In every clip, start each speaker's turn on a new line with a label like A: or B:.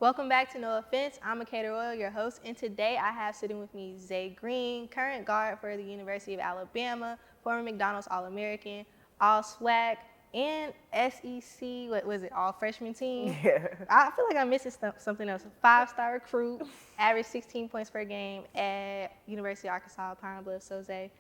A: Welcome back to No Offense. I'm Makeda Royal, your host, and today I have sitting with me Zaay Green, current guard for the University of Alabama, former McDonald's All-American, All-SWAC, and SEC, what was it, All-Freshman team?
B: Yeah.
A: I feel like I'm missing something else. 5-star recruit, average 16 points per game at University of Arkansas, Pine Bluff. So Zaay,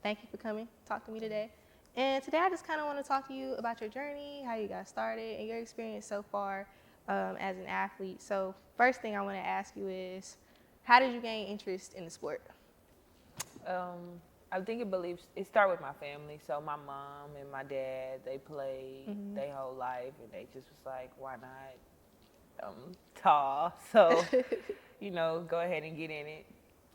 A: thank you for coming, talk to me today. And today I just kind of want to talk to you about your journey, how you got started, and your experience so far as an athlete. So first thing I want to ask you is, how did you gain interest in the sport?
B: I think it started with my family. So my mom and my dad, they played their whole life, and they just was like, why not? Tall, so go ahead and get in it.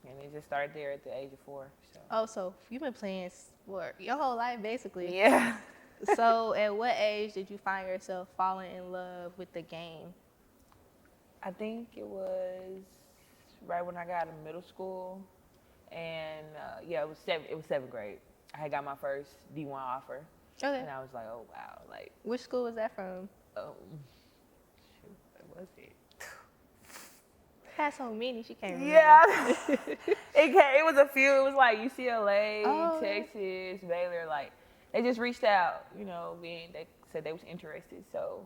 B: And it just started there at the age of 4. So.
A: Oh, so you've been playing sport your whole life, basically.
B: Yeah.
A: So at what age did you find yourself falling in love with the game?
B: I think it was right when I got out of middle school, and it was 7th grade. I had got my first D1 offer,
A: Okay.
B: and I was like, oh wow, like.
A: Which school was that from?
B: Shoot, what was it?
A: Had so many, she can't remember.
B: Yeah, it was a few. It was like UCLA,
A: Oh.
B: Texas, Baylor. Like they just reached out, they said they was interested. So,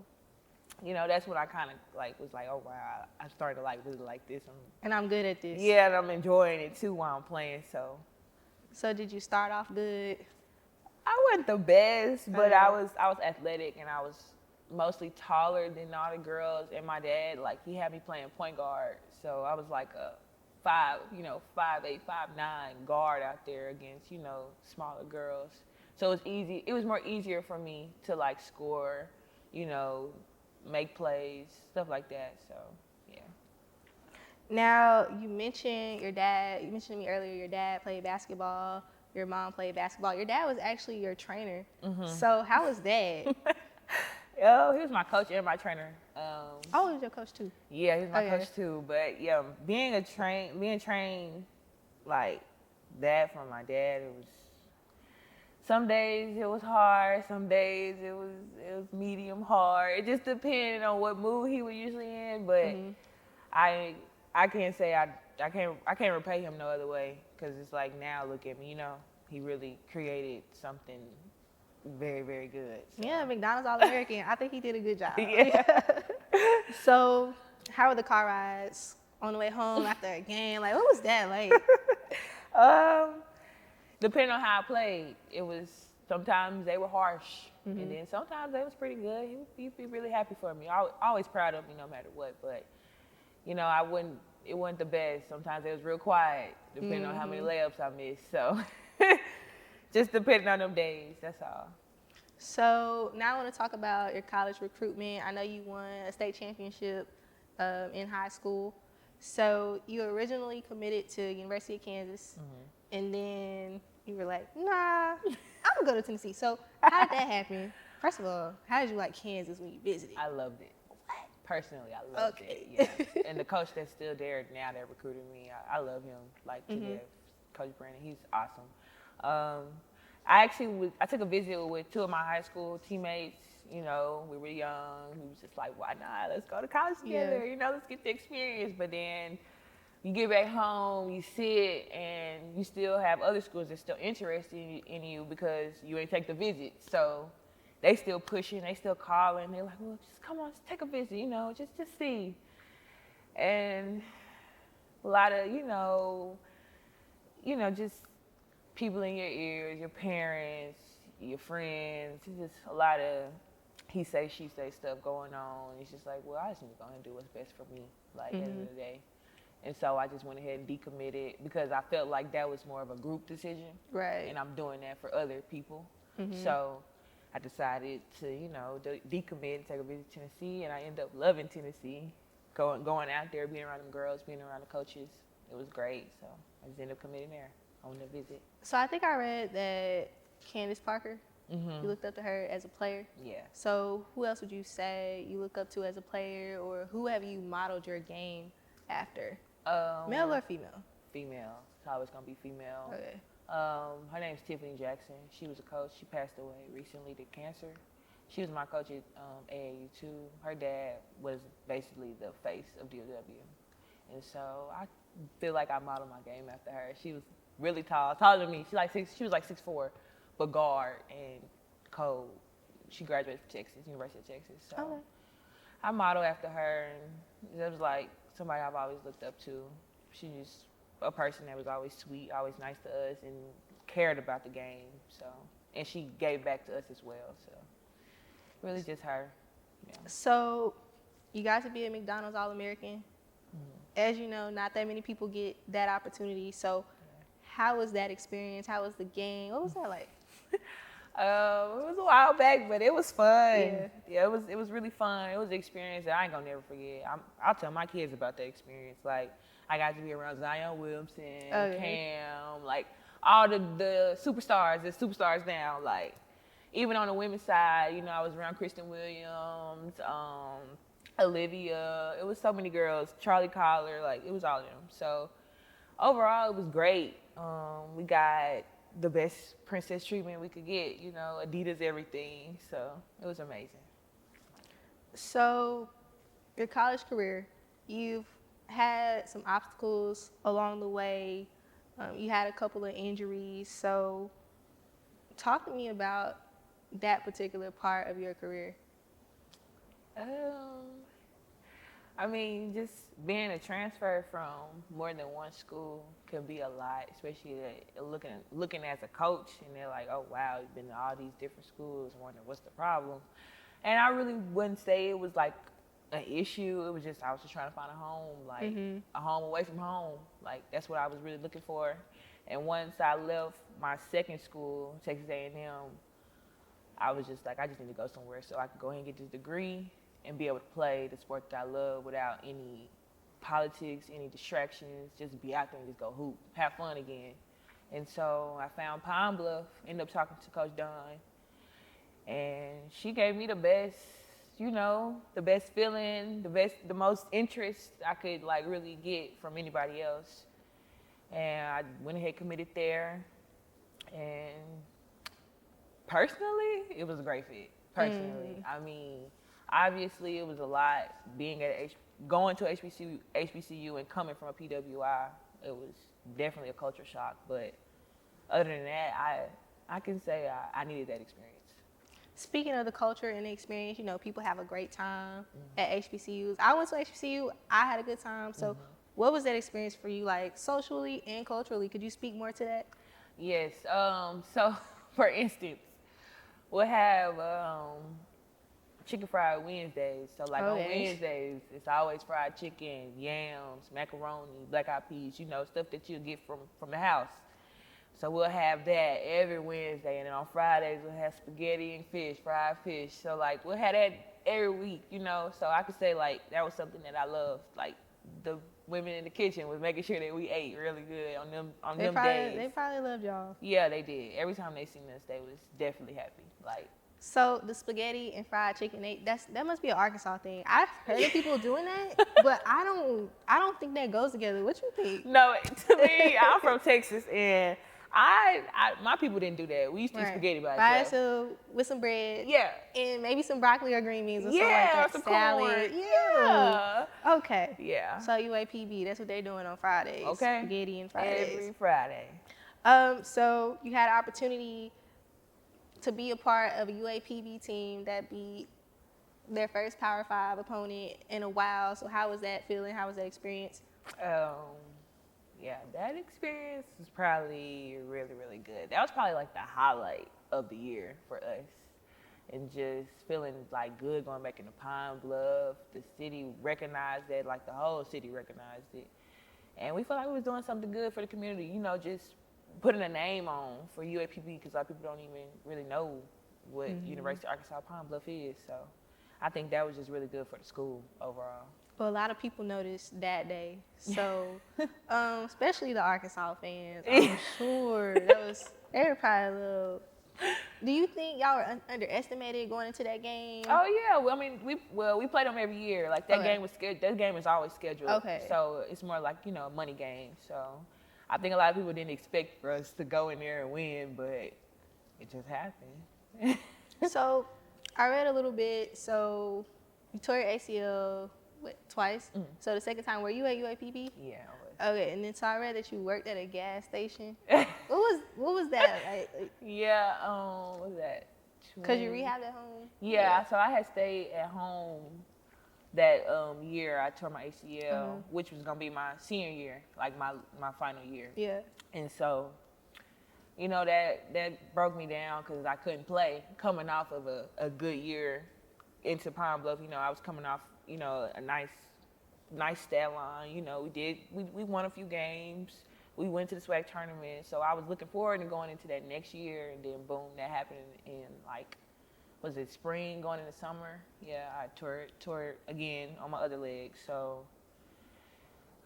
B: that's when I kind of was like, oh wow, I started to really like this.
A: And I'm good at this.
B: Yeah, and I'm enjoying it too while I'm playing.
A: So did you start off good?
B: I wasn't the best, but I was athletic, and I was mostly taller than all the girls. And my dad, he had me playing point guard, so I was like a 5'8", 5'9" guard out there against smaller girls. So it was easy. It was more easier for me to score, make plays, stuff like that. So yeah.
A: Now you mentioned your dad. You mentioned to me earlier your dad played basketball. Your mom played basketball. Your dad was actually your trainer. So how was that?
B: Oh, he was my coach and my trainer.
A: He was your coach too.
B: Yeah, he was my coach too. But yeah, being trained like that from my dad, it was. Some days it was hard. Some days it was medium hard. It just depended on what mood he was usually in. But I can't say I can't repay him no other way, because it's like, now look at me. He really created something very, very good. So.
A: Yeah, McDonald's All-American. I think he did a good job.
B: Yeah.
A: So how were the car rides on the way home after a game? What was that like?
B: Depending on how I played, it was, sometimes they were harsh, and then sometimes they was pretty good. He'd be really happy for me. Always proud of me no matter what, but it wasn't the best. Sometimes it was real quiet, depending on how many layups I missed. So just depending on them days, that's all.
A: So now I want to talk about your college recruitment. I know you won a state championship in high school. So you originally committed to University of Kansas, and then you were like, nah, I'm gonna go to Tennessee. So how did that happen? First of all, how did you like Kansas when you visited?
B: I loved it. Personally, I loved it. Yeah. And the coach that's still there now that recruited me, I love him. Coach Brandon, he's awesome. I took a visit with 2 of my high school teammates. We were young. We was just like, why not? Let's go to college together. Let's get the experience. But then you get back home, you sit, and you still have other schools that's still interested in you because you ain't take the visit. So they still pushing, they still calling. They're like, well, just come on, just take a visit, just see. And a lot of, just people in your ears, your parents, your friends, just a lot of he say, she say stuff going on. It's just like, well, I just need to go ahead and do what's best for me, at the end of the day. And so I just went ahead and decommitted because I felt like that was more of a group decision.
A: Right.
B: And I'm doing that for other people. So I decided to, decommit and take a visit to Tennessee, and I ended up loving Tennessee. Going out there, being around them girls, being around the coaches, it was great. So I just ended up committing there on the visit.
A: So I think I read that Candace Parker, you looked up to her as a player.
B: Yeah.
A: So who else would you say you look up to as a player, or who have you modeled your game after? Male or female?
B: Female. It's always going to be female.
A: Okay.
B: Her name's Tiffany Jackson. She was a coach. She passed away recently to cancer. She was my coach at AAU too. Her dad was basically the face of DOW. And so I feel like I modeled my game after her. She was really tall, taller than me. She was like 6'4", but guard and code. She graduated from Texas, University of Texas. So
A: Okay.
B: I modeled after her, and it was like somebody I've always looked up to. She's just a person that was always sweet, always nice to us, and cared about the game. So, and she gave back to us as well. So, really just her. Yeah.
A: So, you got to be a McDonald's All-American. As you know, not that many people get that opportunity. So, how was that experience? How was the game? What was that like?
B: It was a while back, but it was fun.
A: Yeah.
B: It was really fun. It was an experience that I ain't gonna never forget. I'll tell my kids about that experience. Like, I got to be around Zion Williamson, Cam, like all the superstars, the superstars now. Like, even on the women's side, you know, I was around Kristen Williams, Olivia. It was so many girls. Charlie Collar, like, it was all of them. So overall, it was great. We got the best princess treatment we could get, you know, Adidas everything. So it was amazing.
A: So, your college career, you've had some obstacles along the way. You had a couple of injuries. So, talk to me about that particular part of your career.
B: I mean, just being a transfer from more than one school can be a lot, especially looking as a coach, and they're like, oh, wow, you've been to all these different schools, wondering what's the problem. And I really wouldn't say it was like an issue. It was just, I was just trying to find a home, like a home away from home. Like, that's what I was really looking for. And once I left my second school, Texas A&M, I was just like, I just need to go somewhere so I could go ahead and get this degree and be able to play the sport that I love without any politics, any distractions, just be out there and just go hoop, have fun again. And so I found Pine Bluff, ended up talking to Coach Dunn, and she gave me the best, you know, the best feeling, the most interest I could like really get from anybody else. And I went ahead, committed there, and personally, it was a great fit. Personally, I mean, obviously, it was a lot going to HBCU and coming from a PWI. It was definitely a culture shock. But other than that, I can say I needed that experience.
A: Speaking of the culture and the experience, you know, people have a great time at HBCUs. I went to HBCU. I had a good time. So what was that experience for you, like socially and culturally? Could you speak more to that?
B: Yes. So, for instance, we'll have chicken fried Wednesdays. So like on Wednesdays, it's always fried chicken, yams, macaroni, black eyed peas, you know, stuff that you get from the house. So we'll have that every Wednesday. And then on Fridays, we'll have spaghetti and fish, fried fish. So like we'll have that every week, you know. So I could say like that was something that I loved. Like the women in the kitchen was making sure that we ate really good on them days.
A: They probably loved y'all.
B: Yeah, they did. Every time they seen us, they was definitely happy. Like,
A: so the spaghetti and fried chicken, that must be an Arkansas thing. I've heard of people doing that, but I don't think that goes together. What you think?
B: No, to me, I'm from Texas, and my people didn't do that. We used to eat spaghetti by itself.
A: So with some bread.
B: Yeah.
A: And maybe some broccoli or green beans or something like that.
B: Some
A: salad.
B: Corn. Yeah.
A: Okay.
B: Yeah.
A: So UAPB, that's what they're doing on Fridays.
B: Okay.
A: Spaghetti and Fridays.
B: Every Friday.
A: So you had an opportunity to be a part of a UAPB team that beat their first Power 5 opponent in a while. So how was that feeling? How was that experience?
B: Yeah, that experience was probably really, really good. That was probably like the highlight of the year for us. And just feeling like good going back into Pine Bluff. The city recognized that, like the whole city recognized it. And we felt like we was doing something good for the community, you know, just putting a name on for UAPB because a lot of people don't even really know what University of Arkansas Pine Bluff is. So I think that was just really good for the school overall.
A: Well, a lot of people noticed that day. So, especially the Arkansas fans, I'm sure they were probably a little. Do you think y'all were underestimated going into that game?
B: Oh yeah, well, I mean, we played them every year. Like that game was that game is always scheduled.
A: Okay. So
B: it's more like, you know, a money game. So I think a lot of people didn't expect for us to go in there and win, but it just happened.
A: So I read a little bit. So you tore your ACL twice.
B: Mhm.
A: So the second time, were you at UAPB?
B: Yeah, I
A: Okay, and then so I read that you worked at a gas station. What was that like?
B: Yeah, what was that?
A: Cause you rehabbed at home.
B: Yeah, so I had stayed at home that year. I tore my ACL, which was gonna be my senior year, like my final year.
A: Yeah.
B: And so, you know, that broke me down because I couldn't play coming off of a good year into Pine Bluff. You know, I was coming off, you know, a nice stat line. You know, we won a few games. We went to the SWAC tournament. So I was looking forward to going into that next year, and then boom, that happened in like, was it spring going into summer? Yeah, I tore it again on my other leg. So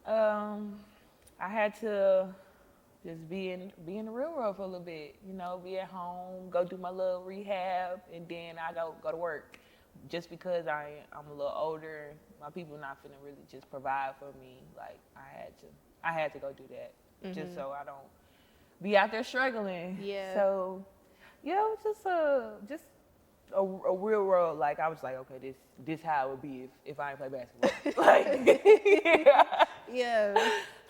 B: I had to just be in the real world for a little bit, you know, be at home, go do my little rehab, and then I go to work. Just because I'm a little older, my people not finna really just provide for me. Like I had to go do that, just so I don't be out there struggling.
A: Yeah.
B: So yeah, it was just a real world. Like I was like, okay, this how it would be if I didn't play basketball. Like yeah.
A: Yeah.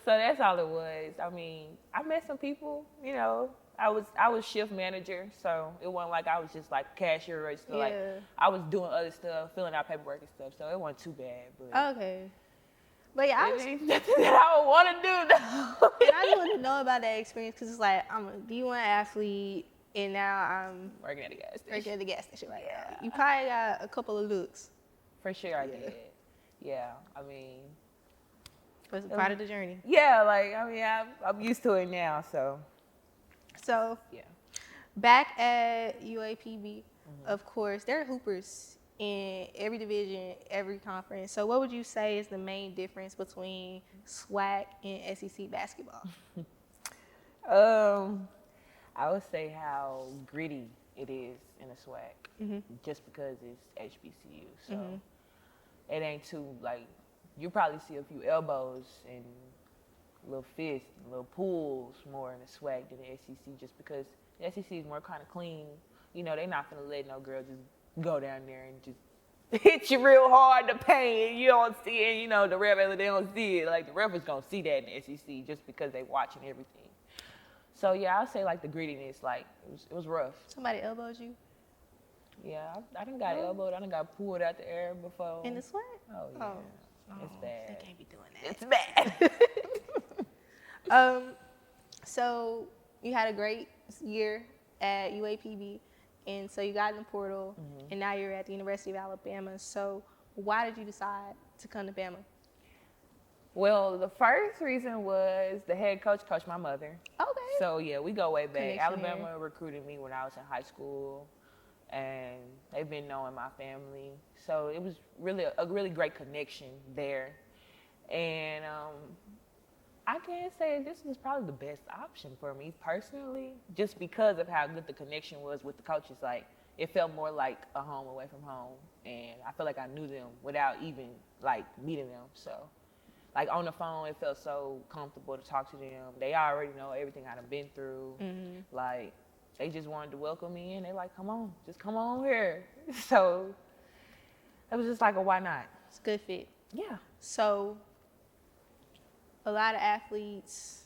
B: So that's all it was. I mean, I met some people, you know. I was shift manager, so it wasn't like I was just like cashier register.
A: Yeah.
B: Like I was doing other stuff, filling out paperwork and stuff. So it wasn't too bad. But
A: Okay. But yeah,
B: it ain't nothing that I would want to do though.
A: and I just want to know about that experience because it's like I'm a D1 athlete and now I'm
B: Working at a gas station.
A: working at the gas station right now. You probably got a couple of looks.
B: For sure I did. Yeah, I mean.
A: But it's a part of the journey.
B: Yeah, like I mean, I'm used to it now. So.
A: So
B: Yeah.
A: back at UAPB, of course, there are hoopers in every division, every conference. So what would you say is the main difference between SWAC and SEC basketball?
B: I would say how gritty it is in a SWAC, just because it's HBCU. So it ain't too like you probably see a few elbows and little fists, little pulls more in the SWAC than the SEC, just because the SEC is more kind of clean. You know, they're not gonna let no girl just go down there and just hit you real hard to pain. You don't see it. You know, the ref, they don't see it. Like the ref is gonna see that in the SEC just because they watching everything. So yeah, I'll say like the grittiness, like it was rough.
A: Somebody elbowed you
B: Yeah, I done got elbowed. I done got pulled out the air before.
A: in the SWAC?
B: Oh yeah, it's bad.
A: They can't be doing that.
B: It's bad.
A: So you had a great year at UAPB, and so you got in the portal, and now you're at the University of Alabama. So why did you decide to come to Bama?
B: Well, the first reason was the head coach coached my mother.
A: Okay.
B: So yeah, we go way back.
A: Connection
B: Alabama
A: there.
B: recruited me when I was in high school, and they've been knowing my family. So it was really a really great connection there. And I can say this was probably the best option for me personally, just because of how good the connection was with the coaches. Like it felt more like a home away from home, and I felt like I knew them without even like meeting them. So like on the phone, it felt so comfortable to talk to them. They already know everything I've been through. Like they just wanted to welcome me in. They're like, come on, just come on here. So it was just like a why not?
A: It's a good fit.
B: Yeah.
A: So a lot of athletes,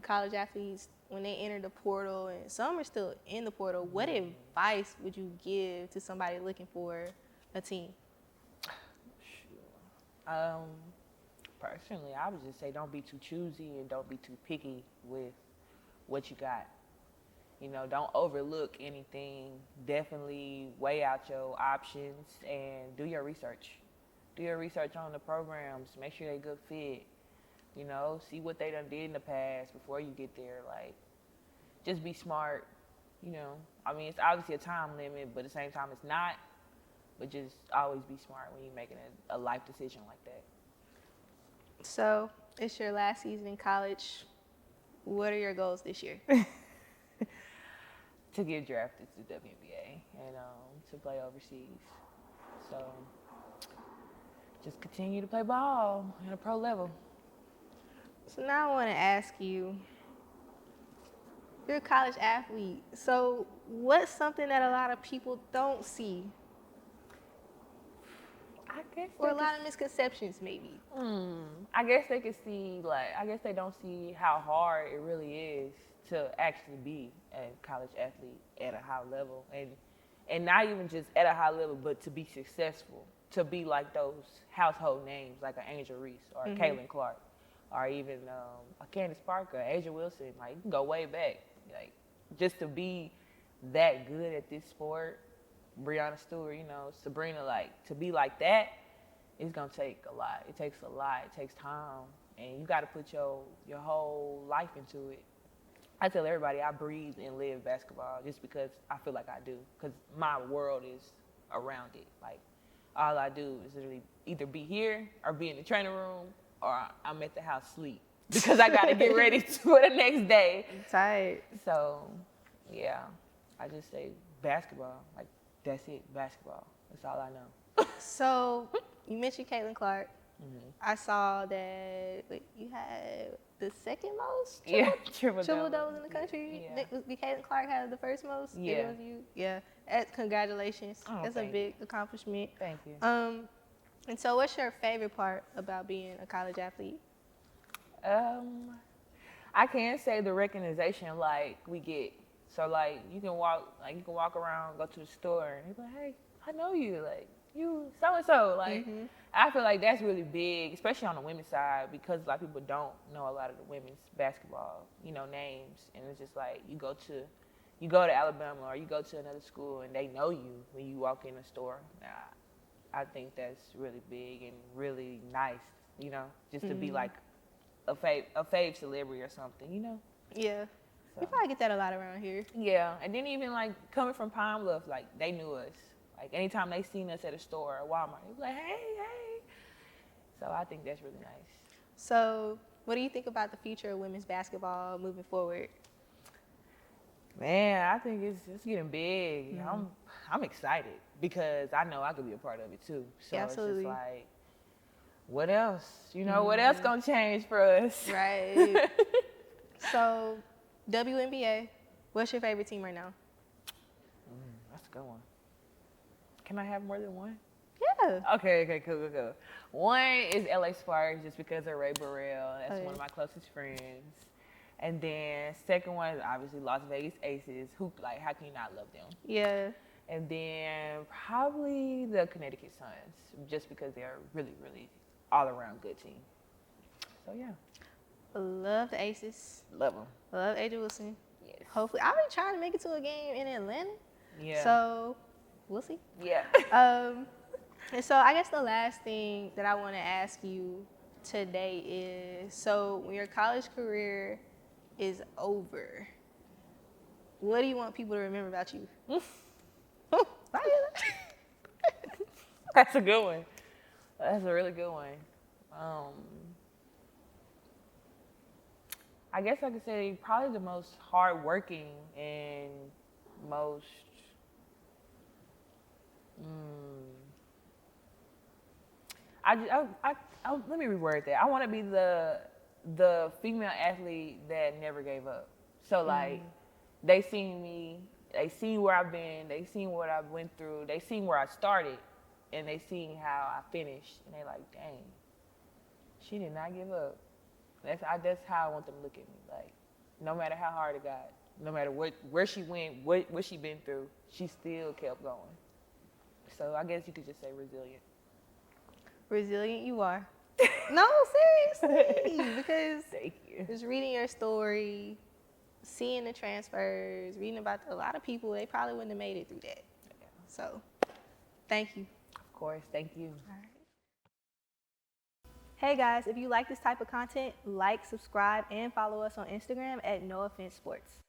A: college athletes, when they enter the portal, and some are still in the portal, what advice would you give to somebody looking for a team?
B: Personally, I would just say don't be too choosy and don't be too picky with what you got. You know, don't overlook anything. Definitely weigh out your options and do your research. Do your research on the programs. Make sure they're a good fit. You know, see what they done did in the past before you get there. Like, just be smart. You know, I mean, it's obviously a time limit, but at the same time, it's not. But just always be smart when you're making a life decision like that.
A: So it's your last season in college. What are your goals this year?
B: To get drafted to the WNBA and to play overseas. So just continue to play ball at a pro level.
A: So now I want to ask you, you're a college athlete. So what's something that a lot of people don't see
B: I guess.
A: Or a lot of misconceptions, maybe.
B: I guess they could see, like, I guess they don't see how hard it really is to actually be a college athlete at a high level, and not even just at a high level, but to be successful, to be like those household names like an Angel Reese or a Caitlin Clark, or even a Candace Parker, Asia Wilson. Like, you can go way back. Like, just to be that good at this sport, Breonna Stewart, you know, Sabrina, like, to be like that, it's gonna take a lot. It takes a lot. It takes time, and you got to put your whole life into it. I tell everybody I breathe and live basketball just because I feel like I do, because my world is around it. Like, all I do is literally either be here or be in the training room, or I'm at the house sleep because I got to get ready for the next day.
A: Tight.
B: So, yeah, I just say basketball. Like, that's it, basketball. That's all I know.
A: So you mentioned Caitlin Clark. I saw that you had the second most triple doubles in the country.
B: Yeah.
A: Did Caitlin Clark have the first most?
B: Yeah.
A: It was you? Yeah. Congratulations.
B: Oh,
A: That's a big accomplishment.
B: Thank you.
A: And so what's your favorite part about being a college athlete?
B: I can say the recognition like we get. So like you can walk around, go to the store, and be like, hey, I know you, like you so and so. Like I feel like that's really big, especially on the women's side, because a lot of people don't know a lot of the women's basketball, you know, names, and it's just like you go to Alabama or you go to another school and they know you when you walk in the store. I think that's really big and really nice, you know, just to be like a fave celebrity or something, you know.
A: Yeah.
B: So.
A: We probably get that a lot around here.
B: Yeah, and then even like coming from Pine Bluff, like they knew us. Like anytime they seen us at a store or Walmart, they was like, hey. So I think that's really nice.
A: So what do you think about the future of women's basketball moving forward?
B: Man, I think it's getting big. I'm excited because I know I could be a part of it too. So
A: yeah, absolutely.
B: It's just like, what else? You know, what else gonna change for us?
A: Right. So, WNBA, what's your favorite team right now?
B: That's a good one. Can I have more than one?
A: Yeah.
B: Okay, cool. One is LA Sparks, just because of Ray Burrell. That's one of my closest friends. And then second one is obviously Las Vegas Aces. Who, like, how can you not love them?
A: Yeah.
B: And then probably the Connecticut Suns, just because they're really, really all-around good team. So yeah.
A: Love the Aces.
B: Love them.
A: Love Asia Wilson.
B: Yes.
A: Hopefully, I've been trying to make it to a game in Atlanta.
B: Yeah.
A: So we'll see.
B: Yeah.
A: And so I guess the last thing that I want to ask you today is, so when your college career is over, what do you want people to remember about you?
B: That's a good one. That's a really good one. I guess I could say probably the most hardworking and most let me reword that. I want to be the female athlete that never gave up. So like they seen me, they seen where I've been, they seen what I went through, they seen where I started, and they seen how I finished, and they like, dang, she did not give up. That's how I want them to look at me. Like, no matter how hard it got, no matter where she went, what she been through, she still kept going. So I guess you could just say resilient.
A: Resilient you are. No, seriously, because
B: Thank you.
A: just reading your story, seeing the transfers, reading about a lot of people, they probably wouldn't have made it through that.
B: Yeah.
A: So, thank you.
B: Of course, thank you.
A: All right. Hey guys, if you like this type of content, like, subscribe, and follow us on Instagram at No Offense Sports.